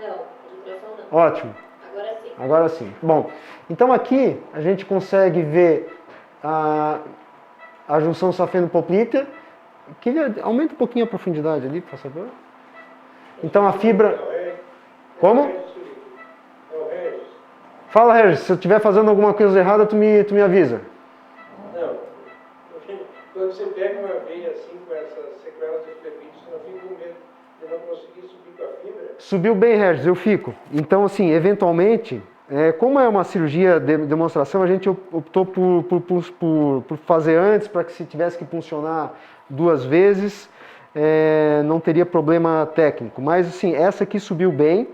Não, de ultrassom não. Ótimo. Agora sim. Agora sim. Bom, então aqui a gente consegue ver a junção safeno-poplítea. Aumenta um pouquinho a profundidade ali, por favor. Então a fibra... Como? Fala, Regis, se eu estiver fazendo alguma coisa errada, tu me avisa. Não. Quando você pega uma veia assim, com essas sequelas de flebite, você não fica com medo de não conseguir subir com a fibra? Subiu bem, Regis, eu fico. Então, assim, eventualmente, como é uma cirurgia de demonstração, a gente optou por fazer antes, para que se tivesse que puncionar 2 vezes, não teria problema técnico. Mas, assim, essa aqui subiu bem,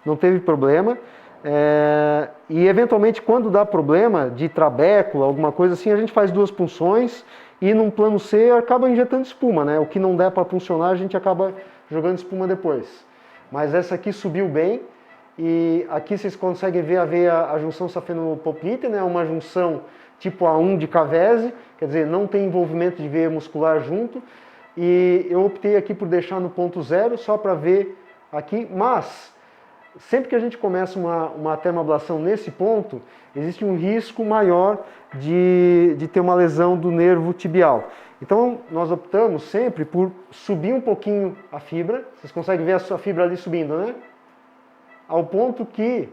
não teve problema. E, eventualmente, quando dá problema de trabécula, alguma coisa assim, a gente faz 2 punções e, num plano C, acaba injetando espuma, né? O que não der para puncionar, a gente acaba jogando espuma depois. Mas essa aqui subiu bem, e aqui vocês conseguem ver a junção safeno-poplítea, né? Uma junção tipo A1 de Cavese, quer dizer, não tem envolvimento de veia muscular junto, e eu optei aqui por deixar no ponto 0, só para ver aqui, mas sempre que a gente começa uma termoablação nesse ponto, existe um risco maior de ter uma lesão do nervo tibial. Então, nós optamos sempre por subir um pouquinho a fibra. Vocês conseguem ver a sua fibra ali subindo, né? Ao ponto que,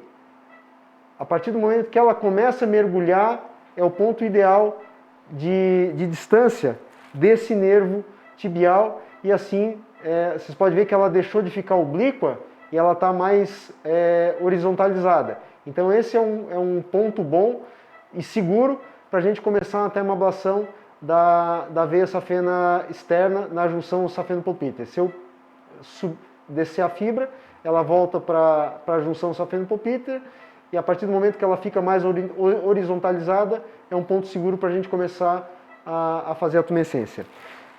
a partir do momento que ela começa a mergulhar, é o ponto ideal de distância desse nervo tibial. E assim, vocês podem ver que ela deixou de ficar oblíqua e ela está mais horizontalizada. Então, esse é um ponto bom e seguro para a gente começar uma termoablação da veia safena externa na junção safeno-poplítea. Se eu descer a fibra, ela volta para a junção safeno-poplítea, e a partir do momento que ela fica mais horizontalizada, é um ponto seguro para a gente começar a fazer a tumescência.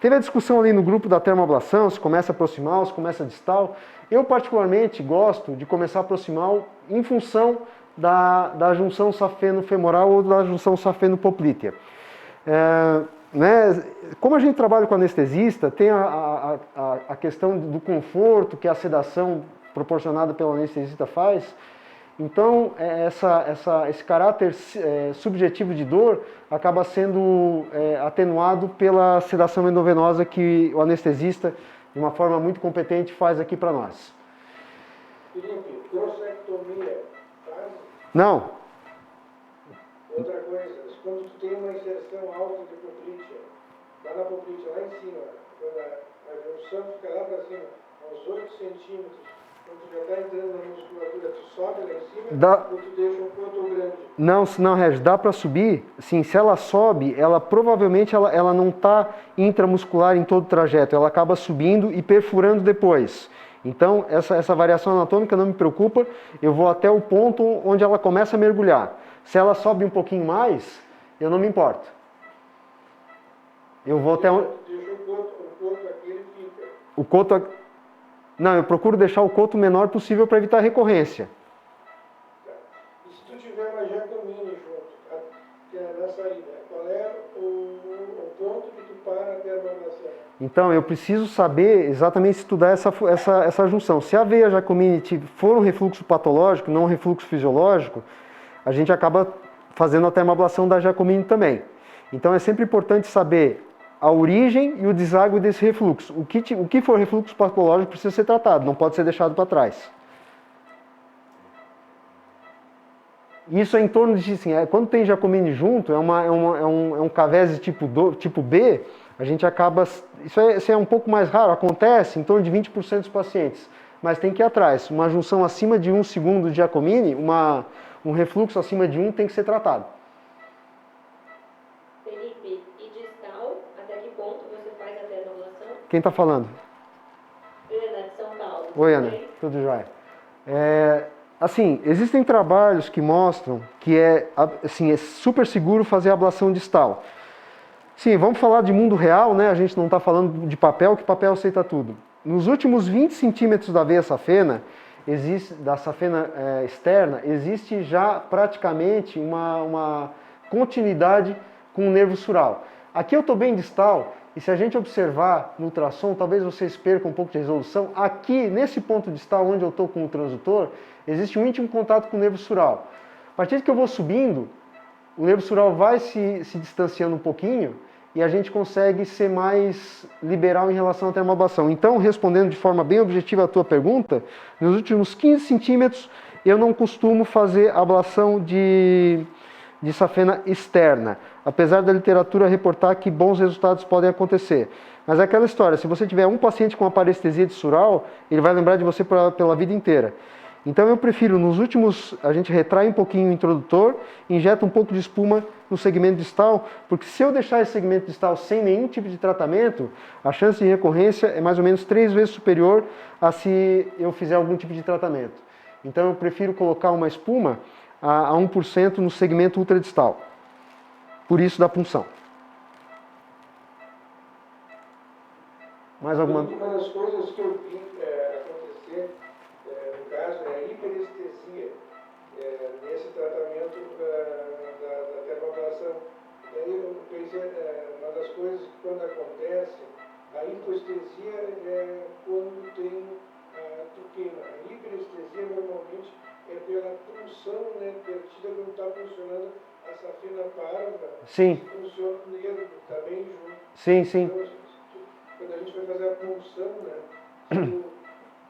Teve a discussão ali no grupo da termoablação, se começa proximal, se começa distal. Eu particularmente gosto de começar proximal em função da junção safeno-femoral ou da junção safeno-poplítea. Como a gente trabalha com anestesista, tem a questão do conforto que a sedação proporcionada pelo anestesista faz. Então, esse caráter subjetivo de dor acaba sendo atenuado pela sedação endovenosa que o anestesista, de uma forma muito competente, faz aqui para nós. Felipe, dorsectomia faz? Não. Outra coisa, quando tu tem uma inserção alta de poplítea, lá na poplítea, lá em cima, quando a junção fica lá para cima, uns 8 centímetros, quando tu já está entrando na musculatura, tu sobe lá em cima ou tu deixa um ponto grande? Não, Regis, dá para subir. Sim, se ela sobe, ela provavelmente ela não está intramuscular em todo o trajeto, ela acaba subindo e perfurando depois. Então, essa variação anatômica não me preocupa, eu vou até o ponto onde ela começa a mergulhar. Se ela sobe um pouquinho mais, eu não me importo. Eu vou até onde... Deixa o coto aqui, ele fica. O coto... Não, eu procuro deixar o coto o menor possível para evitar recorrência. Tá. E se tu tiver uma Giacomini junto, que é na saída, qual é o ponto que tu para a termoablação? Então, eu preciso saber exatamente estudar essa junção. Se a veia Giacomini for um refluxo patológico, não um refluxo fisiológico, a gente acaba fazendo a termoablação da Giacomini também. Então, é sempre importante saber a origem e o deságue desse refluxo. O que for refluxo patológico precisa ser tratado, não pode ser deixado para trás. Isso é em torno de, assim, quando tem Giacomini junto, é um Cavese tipo B, a gente acaba... Isso é um pouco mais raro, acontece em torno de 20% dos pacientes, mas tem que ir atrás. Uma junção acima de 1 segundo de Giacomini, um refluxo acima de 1 tem que ser tratado. Felipe, e distal, até que ponto você faz a termoablação? Quem está falando? Ana, de São Paulo. Oi, Ana, tudo jóia. Assim, existem trabalhos que mostram que é super seguro fazer ablação distal. Sim, vamos falar de mundo real, né? A gente não está falando de papel, que papel aceita tudo. Nos últimos 20 centímetros da veia safena, da safena externa, existe já praticamente uma continuidade com o nervo sural. Aqui eu estou bem distal, E se a gente observar no ultrassom, talvez vocês percam um pouco de resolução. Aqui, nesse ponto distal onde eu estou com o transdutor, existe um íntimo contato com o nervo sural. A partir que eu vou subindo, o nervo sural vai se distanciando um pouquinho e a gente consegue ser mais liberal em relação à termoablação. Então, respondendo de forma bem objetiva a tua pergunta, nos últimos 15 centímetros eu não costumo fazer ablação de safena externa, apesar da literatura reportar que bons resultados podem acontecer. Mas é aquela história, se você tiver um paciente com parestesia de sural, ele vai lembrar de você pela vida inteira. Então eu prefiro, nos últimos, a gente retrai um pouquinho o introdutor, injeta um pouco de espuma no segmento distal, porque se eu deixar esse segmento distal sem nenhum tipo de tratamento, a chance de recorrência é mais ou menos 3 vezes superior a se eu fizer algum tipo de tratamento. Então eu prefiro colocar uma espuma a 1% no segmento ultradistal. Por isso da punção. Mais alguma? Uma das coisas que eu vi acontecer, no caso, é a hiperestesia nesse tratamento da termoablação. Daí eu pensei, uma das coisas que quando acontece, a hipoestesia é quando tem a tuquema. A hiperestesia normalmente é pela punção, né, perdida quando está funcionando a safena parva. Sim. Funciona o nervo, está bem junto. Sim, sim. Então, quando a gente vai fazer a punção, né,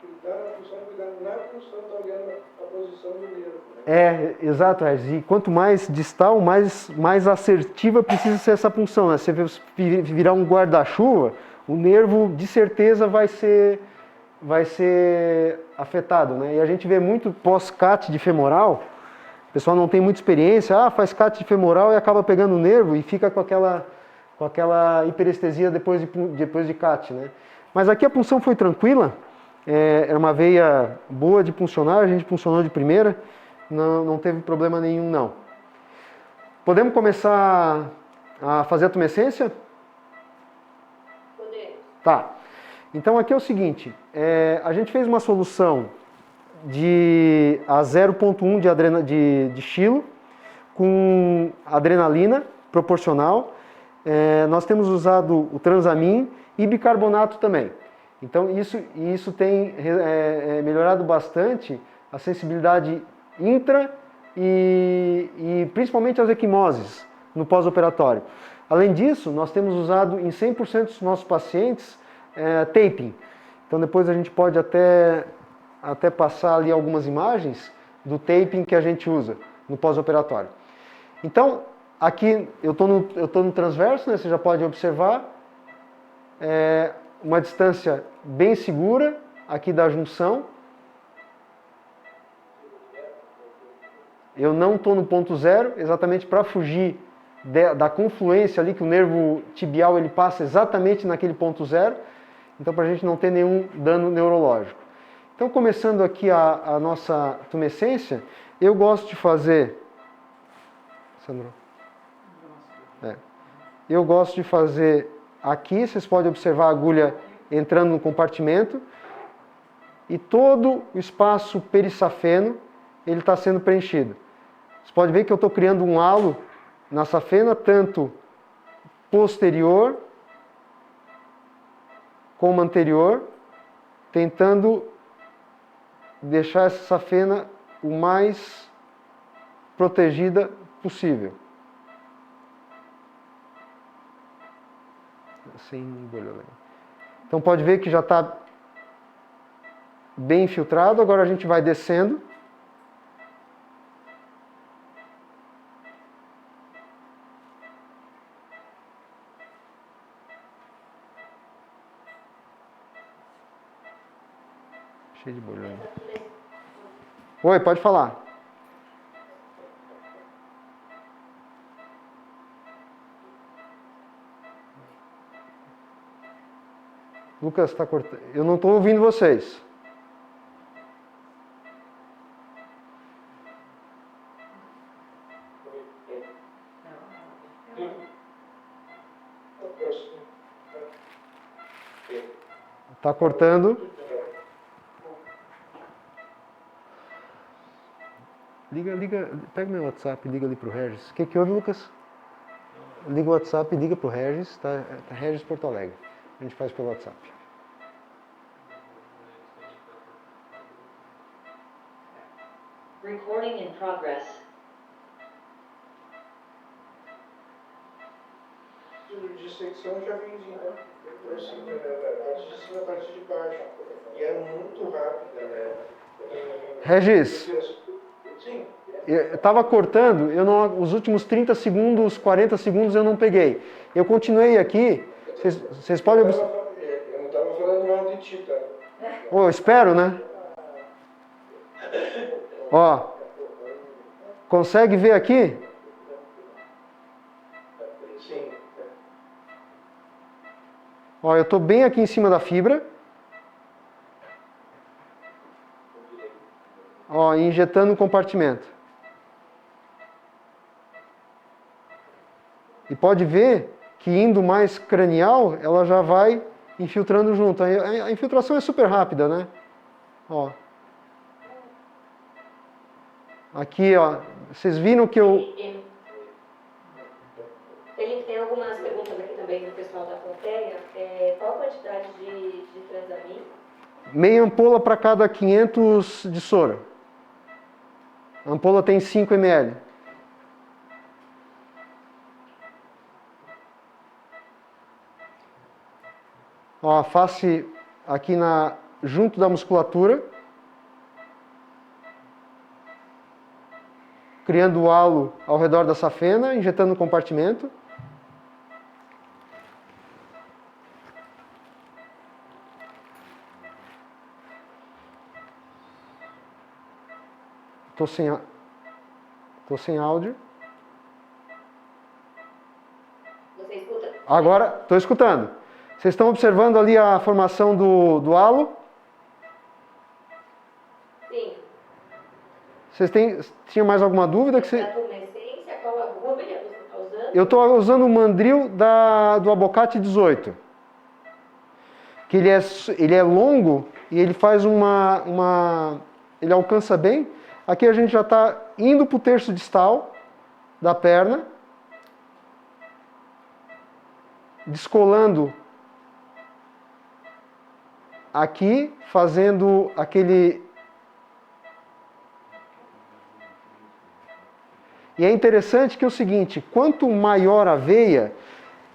cuidar na punção, cuidar na punção, está olhando a posição do nervo. Né? Exato, Regis. E quanto mais distal, mais assertiva precisa ser essa punção. Né? Você virar um guarda-chuva, o nervo de certeza vai ser afetado, né? E a gente vê muito pós-CAT de femoral, o pessoal não tem muita experiência, faz CAT de femoral e acaba pegando o nervo e fica com aquela hiperestesia depois de CAT, né? Mas aqui a punção foi tranquila, era uma veia boa de puncionar, a gente puncionou de primeira, não teve problema nenhum não. Podemos começar a fazer a tumescência? Podemos. Tá. Então aqui é o seguinte, a gente fez uma solução a 0,1 de Chilo com adrenalina proporcional. Nós temos usado o transamin e bicarbonato também. Então isso tem melhorado bastante a sensibilidade intra e principalmente as equimoses no pós-operatório. Além disso, nós temos usado em 100% dos nossos pacientes taping. Então depois a gente pode até passar ali algumas imagens do taping que a gente usa no pós-operatório. Então, aqui eu estou no transverso, né, você já pode observar, uma distância bem segura aqui da junção. Eu não estou no ponto zero, exatamente para fugir da confluência ali, que o nervo tibial ele passa exatamente naquele ponto zero. Então, para a gente não ter nenhum dano neurológico. Então, começando aqui a nossa tumescência, eu gosto de fazer... Sandro? Eu gosto de fazer aqui, vocês podem observar a agulha entrando no compartimento, e todo o espaço perissafeno, ele está sendo preenchido. Você pode ver que eu estou criando um halo na safena, tanto posterior como anterior, tentando deixar essa safena o mais protegida possível. Sem bolha. Então pode ver que já está bem infiltrado, agora a gente vai descendo. Cheio de bolha. Oi, pode falar. Lucas, está cortando. Eu não estou ouvindo vocês. Está cortando. Liga, pega meu WhatsApp e liga ali pro Regis. O que houve, Lucas? Liga o WhatsApp e liga pro Regis, tá? Regis Porto Alegre. A gente faz pelo WhatsApp. Recording in progress. De secção já vendi, né? A partir de baixo. E é muito rápida, né? Regis, Sim. eu tava cortando, os últimos 30 segundos, 40 segundos eu não peguei. Eu continuei aqui, vocês podem observar. Eu não estava falando mal de ti, tá? Eu espero, né? Ó, consegue ver aqui? Sim. Ó, eu tô bem aqui em cima da fibra. Ó, injetando um compartimento. E pode ver que indo mais cranial, ela já vai infiltrando junto. A infiltração é super rápida, né? Ó. Aqui, ó. Vocês viram que eu... Felipe, tem algumas perguntas aqui também do pessoal da plateia. Qual a quantidade de transamin? Meia ampola para cada 500 de soro. A ampola tem 5 ml. Ó, a face aqui junto da musculatura. Criando o halo ao redor da safena, injetando no compartimento. Tô sem áudio. Você escuta? Agora, estou escutando. Vocês estão observando ali a formação do halo? Sim. Tinha mais alguma dúvida? A tumescência, qual agulha você está usando? Eu estou usando o mandril do Abocate 18. Que ele é longo e ele faz ele alcança bem. Aqui a gente já está indo para o terço distal da perna. Descolando aqui, fazendo aquele... E é interessante que é o seguinte, quanto maior a veia...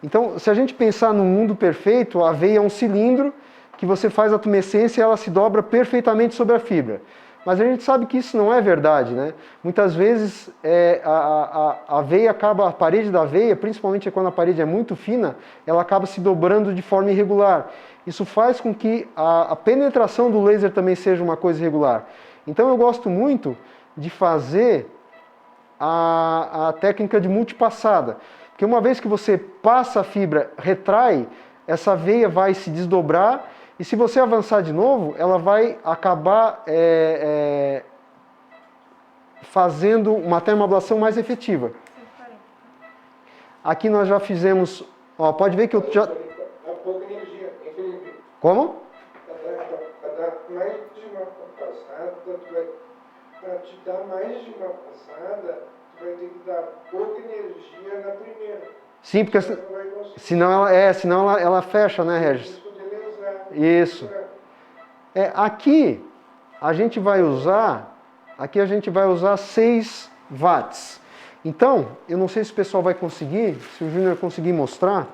Então, se a gente pensar no mundo perfeito, a veia é um cilindro que você faz a tumescência e ela se dobra perfeitamente sobre a fibra. Mas a gente sabe que isso não é verdade, né? Muitas vezes a veia a parede da veia, principalmente quando a parede é muito fina, ela acaba se dobrando de forma irregular. Isso faz com que a penetração do laser também seja uma coisa irregular. Então eu gosto muito de fazer a técnica de multipassada. Porque uma vez que você passa a fibra, retrai, essa veia vai se desdobrar e se você avançar de novo, ela vai acabar fazendo uma termoablação mais efetiva. Aqui nós já fizemos, ó, pode ver que eu já... Dá pouca energia, hein, Felipe? Como? Para dar mais de uma passada, para te dar mais de uma passada, tu vai ter que dar pouca energia na primeira. Sim, porque senão ela fecha, né, Regis? Isso. Aqui a gente vai usar 6 watts. Então, eu não sei se o pessoal vai conseguir, se o Júnior conseguir mostrar.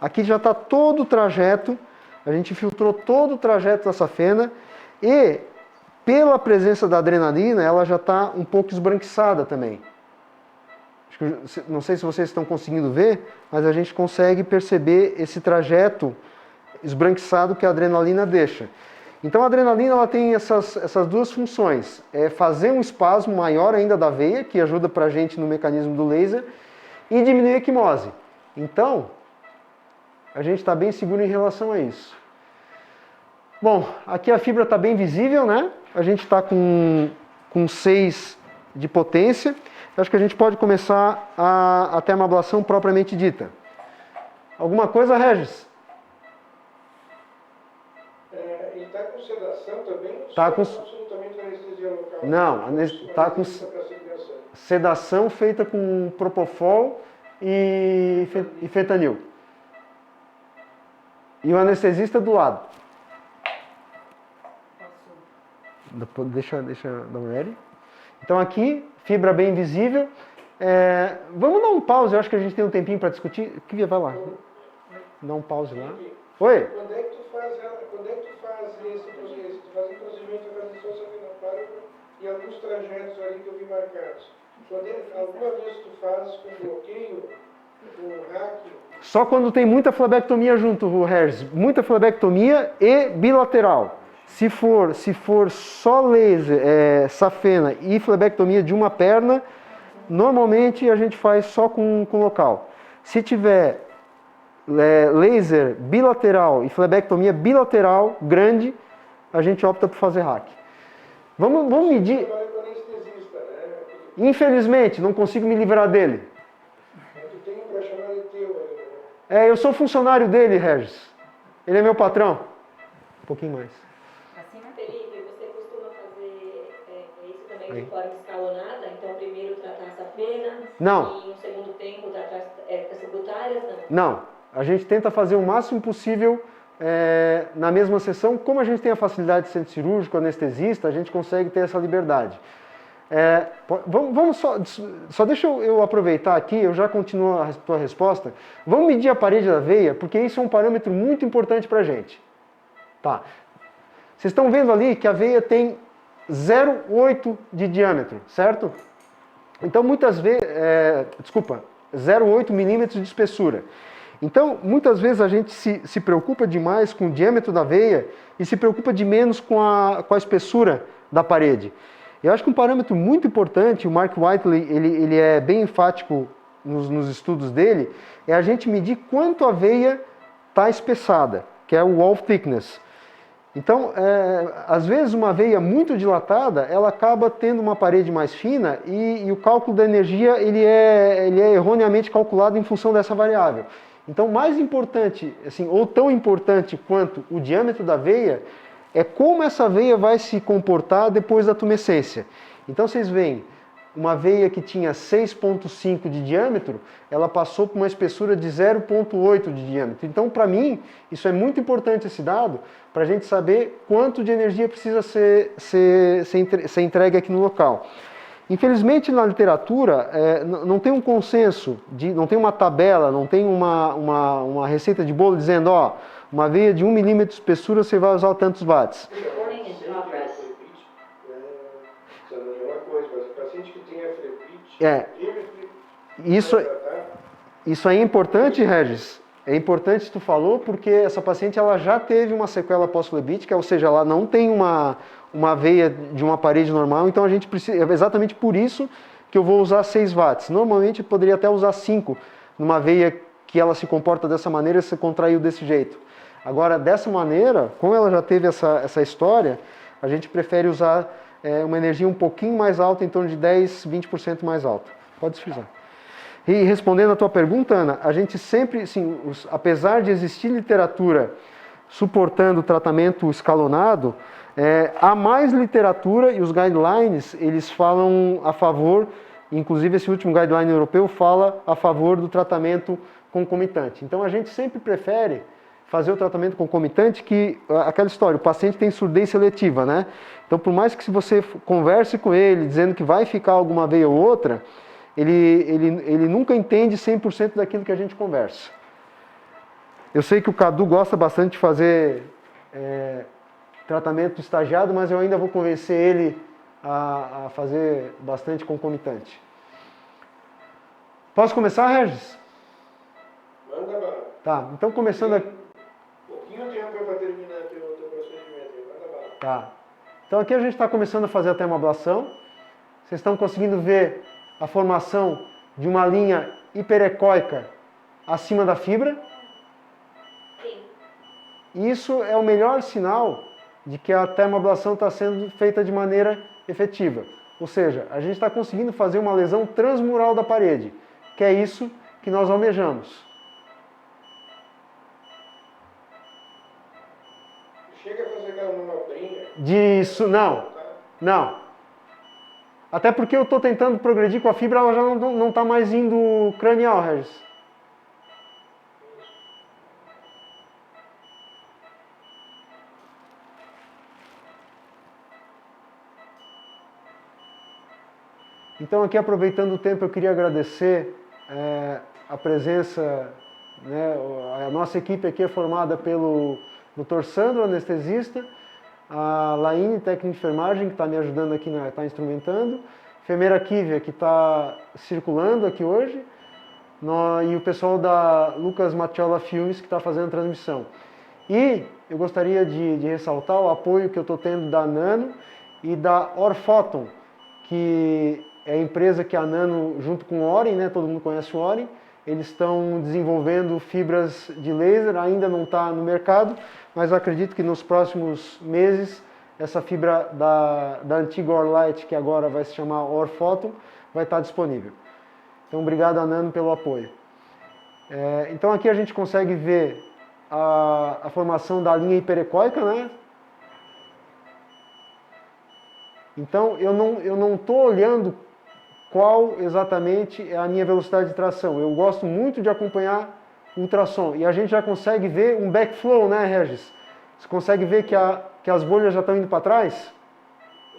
Aqui já está todo o trajeto, a gente filtrou todo o trajeto da safena e pela presença da adrenalina, ela já está um pouco esbranquiçada também. Não sei se vocês estão conseguindo ver, mas a gente consegue perceber esse trajeto esbranquiçado que a adrenalina deixa. Então a adrenalina ela tem essas duas funções. É fazer um espasmo maior ainda da veia, que ajuda pra gente no mecanismo do laser, e diminuir a equimose. Então, a gente está bem seguro em relação a isso. Bom, aqui a fibra está bem visível, né? A gente está com 6 de potência. Eu acho que a gente pode começar a termoablação propriamente dita. Alguma coisa, Regis? E está com sedação também? Tá com... Absolutamente anestesia local? Não, está com sedação feita com Propofol e fentanil. E o anestesista do lado. Deixa dar uma olhada. Então aqui, fibra bem visível. Vamos dar um pause, eu acho que a gente tem um tempinho para discutir. Kivia, vai lá. Dá um pause lá. Oi? Quando é que tu faz esse processo? Tu faz um procedimento de transição safenopárica e alguns trajetos ali que eu vi marcados. Alguma vez tu faz com bloqueio, com hack? Só quando tem muita flebectomia junto, Regis. Muita flebectomia e bilateral. Se for só laser, safena e flebectomia de uma perna, normalmente a gente faz só com local. Se tiver laser bilateral e flebectomia bilateral grande, a gente opta por fazer hack. Vamos medir. Infelizmente, não consigo me livrar dele. Tu tem um para chamar de teu ali, né? Eu sou funcionário dele, Regis. Ele é meu patrão. Um pouquinho mais. Felipe, você costuma fazer isso também de forma escalonada? Então, primeiro tratar essa pena, Não. E no segundo tempo tratar as subcutáneas? Não. A gente tenta fazer o máximo possível na mesma sessão. Como a gente tem a facilidade de centro cirúrgico, anestesista, a gente consegue ter essa liberdade. Vamos só deixa eu aproveitar aqui, eu já continuo a tua resposta. Vamos medir a parede da veia, porque isso é um parâmetro muito importante para a gente. Tá. Vocês estão vendo ali que a veia tem 0,8 de diâmetro, certo? Então muitas vezes, 0,8 milímetros de espessura. Então, muitas vezes a gente se preocupa demais com o diâmetro da veia e se preocupa de menos com a espessura da parede. Eu acho que um parâmetro muito importante, o Mark Whiteley ele é bem enfático nos estudos dele, é a gente medir quanto a veia está espessada, que é o wall thickness. Então, às vezes uma veia muito dilatada, ela acaba tendo uma parede mais fina e o cálculo da energia ele é erroneamente calculado em função dessa variável. Então, mais importante, assim, ou tão importante quanto o diâmetro da veia, é como essa veia vai se comportar depois da tumescência. Então, vocês veem, uma veia que tinha 6,5 de diâmetro, ela passou por uma espessura de 0,8 de diâmetro. Então, para mim, isso é muito importante esse dado, para a gente saber quanto de energia precisa ser entregue aqui no local. Infelizmente, na literatura, não tem um consenso, não tem uma tabela, não tem uma receita de bolo dizendo, uma veia de 1 milímetro de espessura você vai usar tantos watts. Isso aí é importante, Regis. É importante que tu falou, porque essa paciente ela já teve uma sequela pós-flebítica, ou seja, ela não tem uma veia de uma parede normal, então a gente precisa, é exatamente por isso que eu vou usar 6 watts. Normalmente eu poderia até usar 5 numa veia que ela se comporta dessa maneira e se contraiu desse jeito. Agora, dessa maneira, como ela já teve essa história, a gente prefere usar uma energia um pouquinho mais alta, em torno de 10, 20% mais alta. Pode frisar. E respondendo a tua pergunta, Ana, a gente sempre, assim, apesar de existir literatura suportando o tratamento escalonado, há mais literatura e os guidelines, eles falam a favor, inclusive esse último guideline europeu fala a favor do tratamento concomitante. Então a gente sempre prefere fazer o tratamento concomitante, que aquela história, o paciente tem surdez seletiva, né? Então por mais que se você converse com ele dizendo que vai ficar alguma veia ou outra, ele nunca entende 100% daquilo que a gente conversa. Eu sei que o Cadu gosta bastante de fazer tratamento estagiado, mas eu ainda vou convencer ele a fazer bastante concomitante. Posso começar, Regis? Manda lá. Tá, então começando aqui. Pouquinho tempo para terminar teu procedimento. Manda lá. Tá. Então aqui a gente está começando a fazer a termoablação. Vocês estão conseguindo ver a formação de uma linha hiperecóica acima da fibra. Sim. Isso é o melhor sinal de que a termoablação está sendo feita de maneira efetiva. Ou seja, a gente está conseguindo fazer uma lesão transmural da parede, que é isso que nós almejamos. Chega a fazer aquela manobrinha. Disso, não. Até porque eu estou tentando progredir com a fibra, ela já não está mais indo cranial, Regis. Então aqui, aproveitando o tempo, eu queria agradecer a presença, né, a nossa equipe aqui é formada pelo Dr. Sandro, anestesista, a Laine, técnica de enfermagem, que está me ajudando aqui, está instrumentando, enfermeira Kívia, que está circulando aqui hoje, e o pessoal da Lucas Matiola Filmes, que está fazendo a transmissão. E eu gostaria de ressaltar o apoio que eu estou tendo da Nano e da Orphoton, que é a empresa que a Nano, junto com o Oren, né, todo mundo conhece o Oren, eles estão desenvolvendo fibras de laser, ainda não está no mercado, mas eu acredito que nos próximos meses essa fibra da antiga Orlight, que agora vai se chamar Orphoton, vai estar disponível. Então, obrigado a Nano pelo apoio. Então aqui a gente consegue ver a formação da linha hiperecóica, né? Então eu não estou olhando qual exatamente é a minha velocidade de tração. Eu gosto muito de acompanhar o ultrassom. E a gente já consegue ver um backflow, né, Regis? Você consegue ver que as bolhas já estão indo para trás?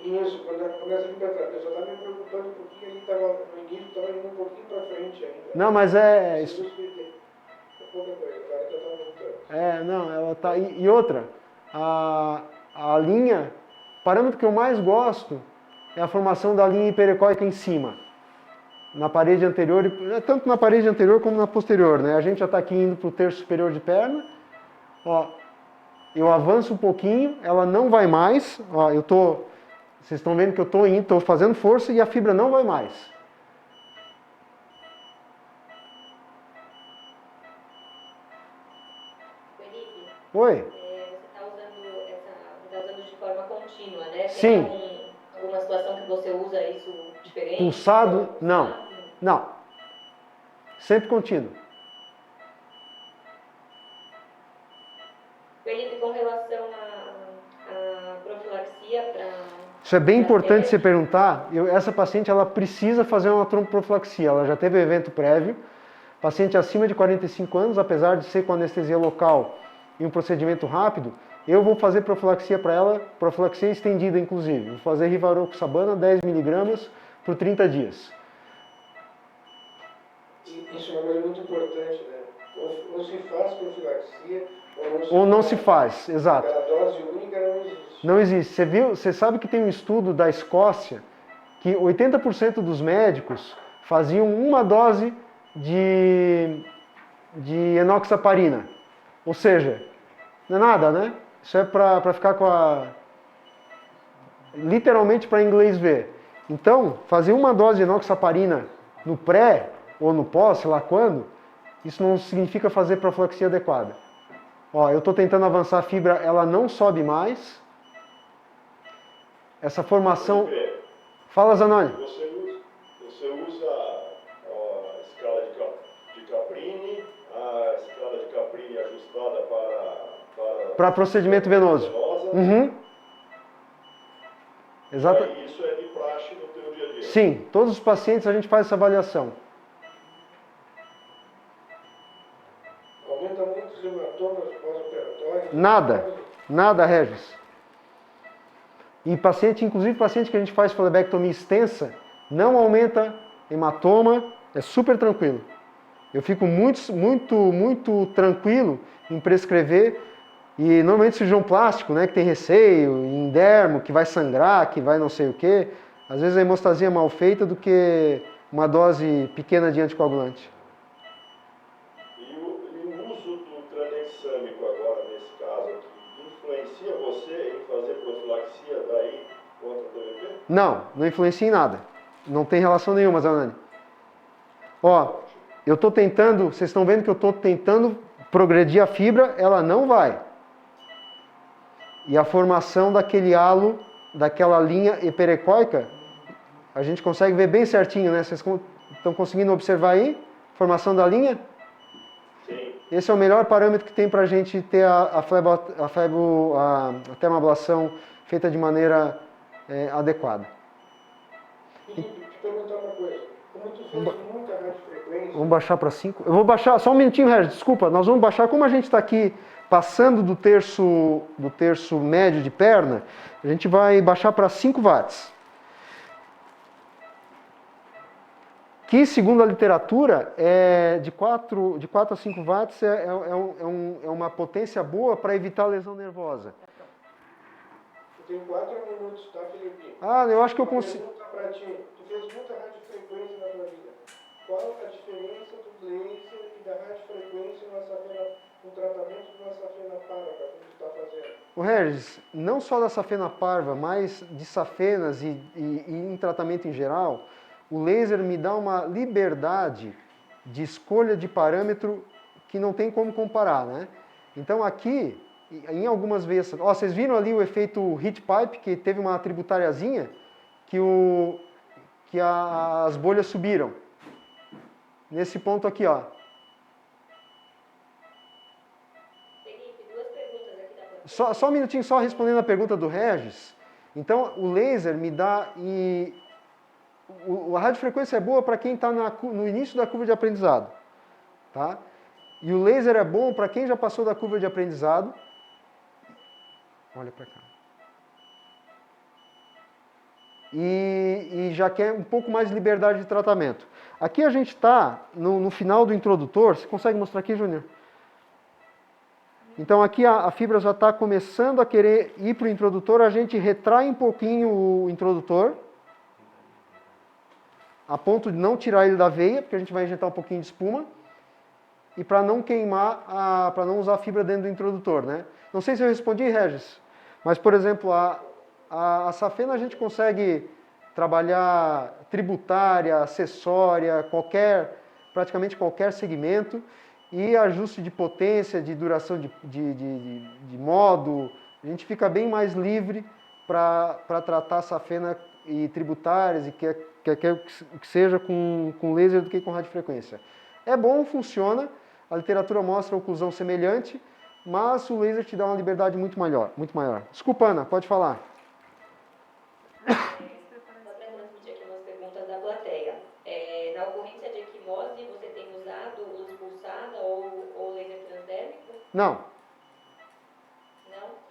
Isso, quando começa a vir para trás. Eu só estava me preocupando um pouquinho, ele estava no início, estava indo um pouquinho para frente ainda. Não, mas Isso é pouca coisa, agora já está aumentando. Não, ela está... E outra, a linha, o parâmetro que eu mais gosto é a formação da linha hiperecóica em cima. Na parede anterior, tanto na parede anterior como na posterior, né? A gente já está aqui indo para o terço superior de perna. Ó, eu avanço um pouquinho, ela não vai mais. Ó, vocês estão vendo que eu estou fazendo força e a fibra não vai mais. Felipe, Oi? você está usando de forma contínua, né? Sim. Tem alguma situação que você usa isso diferente? Pulsado? Não. Não. Sempre contínuo. Felipe, com relação à profilaxia para... Isso é bem importante você perguntar. Essa paciente ela precisa fazer uma tromboprofilaxia. Ela já teve evento prévio. Paciente acima de 45 anos, apesar de ser com anestesia local e um procedimento rápido, eu vou fazer profilaxia para ela, profilaxia estendida inclusive. Vou fazer rivaroxabana 10 mg por 30 dias. Isso é uma coisa muito importante, né? Ou se faz profilaxia, ou não se faz, exato. A dose única não existe. Não existe. Você sabe que tem um estudo da Escócia que 80% dos médicos faziam uma dose de enoxaparina. Ou seja, não é nada, né? Isso é para ficar com literalmente para inglês ver. Então, fazer uma dose de enoxaparina no pré ou no pós, sei lá quando, isso não significa fazer profilaxia adequada. Ó, eu estou tentando avançar a fibra, ela não sobe mais. Essa formação... Fala, Zanoni. Você usa a escala de Caprini, a escala de Caprini ajustada para procedimento venoso. Uhum. Exato. E isso é de praxe no teu dia a dia? Sim, todos os pacientes a gente faz essa avaliação. Aumenta muito os hematomas pós-operatórios? Nada, Regis. E paciente, inclusive paciente que a gente faz flebectomia extensa, não aumenta hematoma, é super tranquilo. Eu fico muito tranquilo em prescrever, e normalmente cirurgião plástico, né, que tem receio, em dermo, que vai sangrar, que vai não sei o quê, às vezes a hemostasia é mal feita do que uma dose pequena de anticoagulante. E o uso do tranexâmico agora, nesse caso aqui, influencia você em fazer profilaxia daí contra o TVP? Não influencia em nada. Não tem relação nenhuma, Zanani. Ó, eu estou tentando, vocês estão vendo que eu estou tentando progredir a fibra, ela não vai. E a formação daquele halo, daquela linha hiperecóica, a gente consegue ver bem certinho, né? Vocês estão conseguindo observar aí? Formação da linha? Sim. Esse é o melhor parâmetro que tem para a gente ter a termoablação feita de maneira adequada. E te perguntar uma coisa. Como tu fez muita radiofrequência, Vamos baixar para 5. Eu vou baixar, só um minutinho, Regis, desculpa. Nós vamos baixar, como a gente está aqui passando do terço médio de perna, a gente vai baixar para 5 watts. Que, segundo a literatura, de 4 a 5 watts é uma potência boa para evitar lesão nervosa. eu tenho 4 minutos, tá, Felipe? Ah, eu acho que eu consigo. Pergunta pra ti. Tu fez muita radiofrequência na tua vida. Qual a diferença do laser e da radiofrequência no tratamento de uma safena parva que tu está fazendo? O Regis, não só da safena parva, mas de safenas e em tratamento em geral, o laser me dá uma liberdade de escolha de parâmetro que não tem como comparar, né? Então aqui, em algumas vezes... Ó, vocês viram ali o efeito heat pipe, que teve uma tributariazinha, que as bolhas subiram. Nesse ponto aqui, ó. Felipe, duas perguntas aqui da plateia. Só um minutinho, só respondendo a pergunta do Regis. Então, o laser me dá... A radiofrequência é boa para quem está no início da curva de aprendizado. Tá? E o laser é bom para quem já passou da curva de aprendizado. Olha para cá. E já quer um pouco mais de liberdade de tratamento. Aqui a gente está no final do introdutor. Você consegue mostrar aqui, Júnior? Então aqui a fibra já está começando a querer ir para o introdutor. A gente retrai um pouquinho o introdutor, a ponto de não tirar ele da veia, porque a gente vai injetar um pouquinho de espuma, e para não queimar, para não usar a fibra dentro do introdutor, né? Não sei se eu respondi, Regis, mas, por exemplo, a safena a gente consegue trabalhar tributária, acessória, praticamente qualquer segmento, e ajuste de potência, de duração de modo, a gente fica bem mais livre para tratar a safena e tributárias e quer que seja com laser do que com radiofrequência. É bom, funciona, a literatura mostra oclusão semelhante, mas o laser te dá uma liberdade muito maior. Desculpa, Ana, pode falar. Só para transmitir aqui umas perguntas da plateia. Na ocorrência de equimose, você tem usado luz pulsada ou laser transdérmico? Não.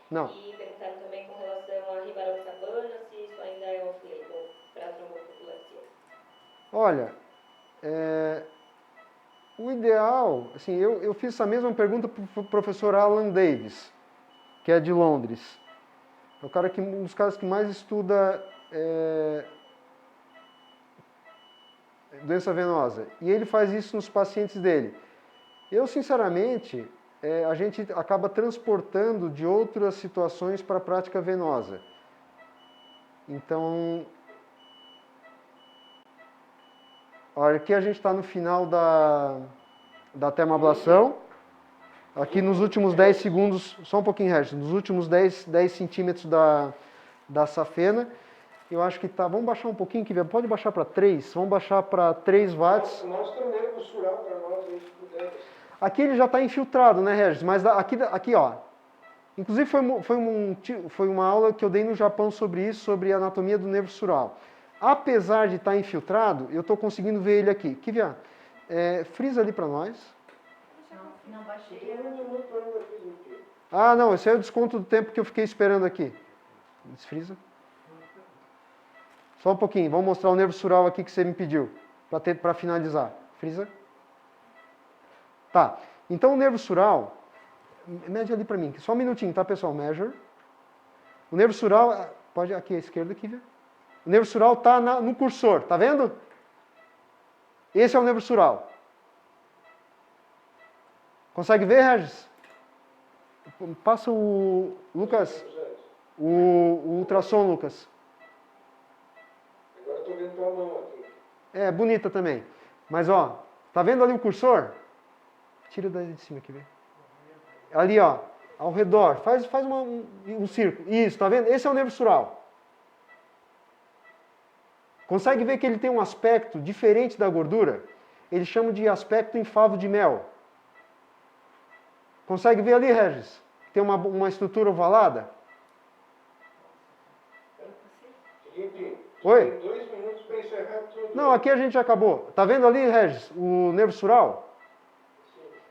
Não? E perguntaram também com relação a rivaroxabana, se isso ainda é off-label para tromboprofilaxia. Olha, o ideal, assim, eu fiz essa mesma pergunta para o professor Alan Davis, que é de Londres. É um dos caras que mais estuda doença venosa. E ele faz isso nos pacientes dele. Eu, sinceramente, a gente acaba transportando de outras situações para a prática venosa. Então, olha, aqui a gente está no final da termoablação. Aqui nos últimos 10 segundos, só um pouquinho, Regis, nos últimos 10 centímetros da safena. Eu acho que tá. Vamos baixar um pouquinho, que pode baixar para 3. Vamos baixar para 3 watts. Mostra o nervo sural para nós aí, se puder. Aqui ele já está infiltrado, né, Regis? Mas aqui, ó. Inclusive foi uma aula que eu dei no Japão sobre isso, sobre a anatomia do nervo sural. Apesar de estar infiltrado, eu estou conseguindo ver ele aqui. Kivia, frisa ali para nós. Não baixei. Tem um minuto ainda, Felipe. Ah, não, esse é o desconto do tempo que eu fiquei esperando aqui. Desfrisa. Só um pouquinho, vamos mostrar o nervo sural aqui que você me pediu, para finalizar. Frisa. Tá, então o nervo sural, mede ali para mim, só um minutinho, tá, pessoal? Measure. O nervo sural, pode aqui à esquerda, aqui, ver. O nervo sural está no cursor, tá vendo? Esse é o nervo sural. Consegue ver, Regis? Passa o Lucas, o ultrassom, Lucas. Agora estou vendo tua mão aqui. É, bonita também. Mas, ó, tá vendo ali o cursor? Tira daí de cima aqui, vê. Ali, ó, ao redor. Faz um círculo. Isso, tá vendo? Esse é o nervo sural. Consegue ver que ele tem um aspecto diferente da gordura? Eles chamam de aspecto em favo de mel. Consegue ver ali, Regis? Tem uma estrutura ovalada? Felipe, Oi? tem 2 minutos para encerrar tudo. Não, aqui a gente já acabou. Tá vendo ali, Regis, o nervo sural?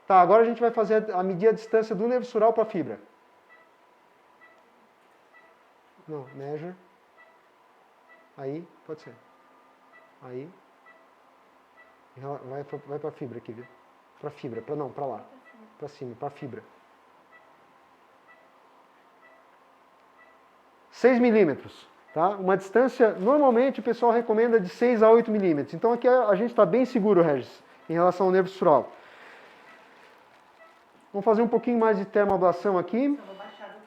Tá, agora a gente vai fazer a medir a distância do nervo sural para a fibra. Não, measure. Aí, pode ser. Aí. Vai para a fibra aqui, viu? Para a fibra, para lá. Para cima, para a fibra. 6 milímetros, tá? Uma distância, normalmente o pessoal recomenda de 6 a 8 milímetros. Então aqui a gente está bem seguro, Regis, em relação ao nervo sural. Vamos fazer um pouquinho mais de termoablação aqui. Só vou baixar do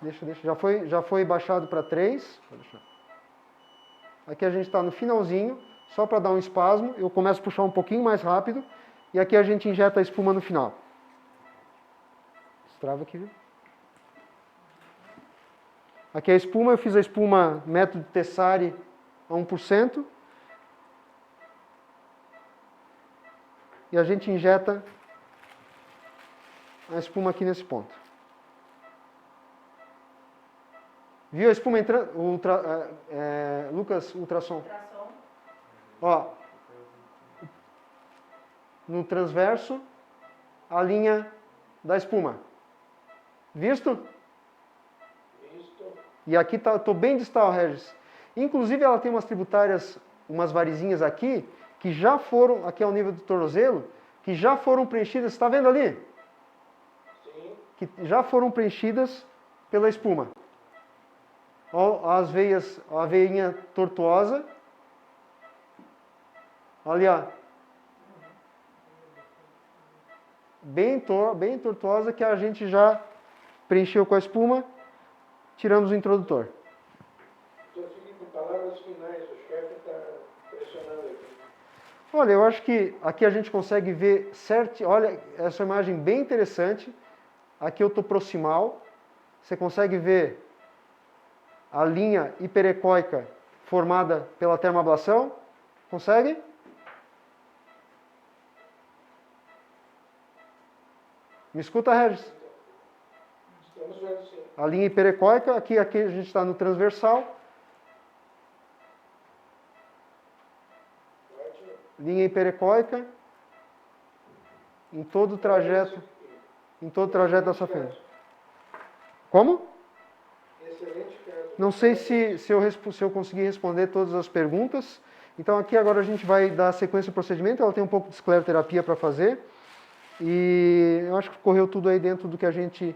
tudo. Deixa. Já foi baixado para 3. Aqui a gente está no finalzinho, só para dar um espasmo. Eu começo a puxar um pouquinho mais rápido. E aqui a gente injeta a espuma no final. Destrava aqui, viu? Aqui a espuma, eu fiz a espuma método Tessari a 1%. E a gente injeta a espuma aqui nesse ponto. Viu a espuma entrando? Lucas, ultrassom. Ultrassom. Ó, no transverso, a linha da espuma. Visto? Visto. E aqui estou bem distal, Regis. Inclusive ela tem umas tributárias, umas varizinhas aqui, que já foram, aqui ao nível do tornozelo, que já foram preenchidas, está vendo ali? Sim. Que já foram preenchidas pela espuma. Ó, as veias, a veinha tortuosa. Ali, ó. Bem tortuosa, que a gente já preencheu com a espuma. Tiramos o introdutor. Então fique com palavras finais, o chefe está pressionando aqui. Olha, eu acho que aqui a gente consegue ver certo. Olha, essa imagem bem interessante. Aqui eu estou proximal. Você consegue ver a linha hiperecóica formada pela termoablação. Consegue? Me escuta, Regis? Estamos vendo sim. A linha hiperecóica, aqui a gente está no transversal. Ótimo. Linha hiperecóica em todo o trajeto da sua frente. Como? Excelente caso. Não sei se eu consegui responder todas as perguntas. Então aqui agora a gente vai dar sequência ao procedimento. Ela tem um pouco de escleroterapia para fazer. E eu acho que correu tudo aí dentro do que a gente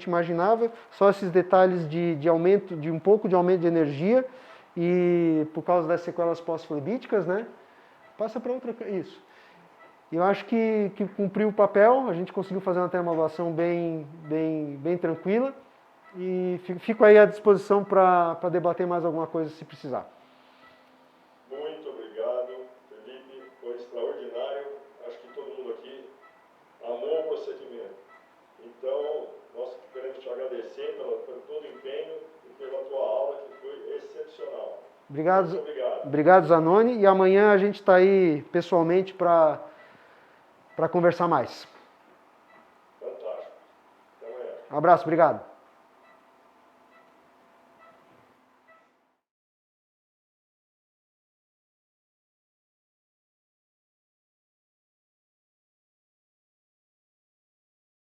imaginava. Só esses detalhes de aumento, de um pouco de aumento de energia e por causa das sequelas pós-flebíticas, né? Passa para outra. Isso. Eu acho que cumpriu o papel. A gente conseguiu fazer uma termoablação bem tranquila. E fico aí à disposição para debater mais alguma coisa se precisar. Muito obrigado, Felipe. Foi extraordinário. Acho que todo mundo aqui amou o procedimento. Então, nós queremos te agradecer pelo todo o empenho e pela tua aula, que foi excepcional. Obrigado, Muito obrigado. obrigado, Zanoni. E amanhã a gente está aí pessoalmente para conversar mais. Fantástico. Até amanhã. Um abraço, obrigado.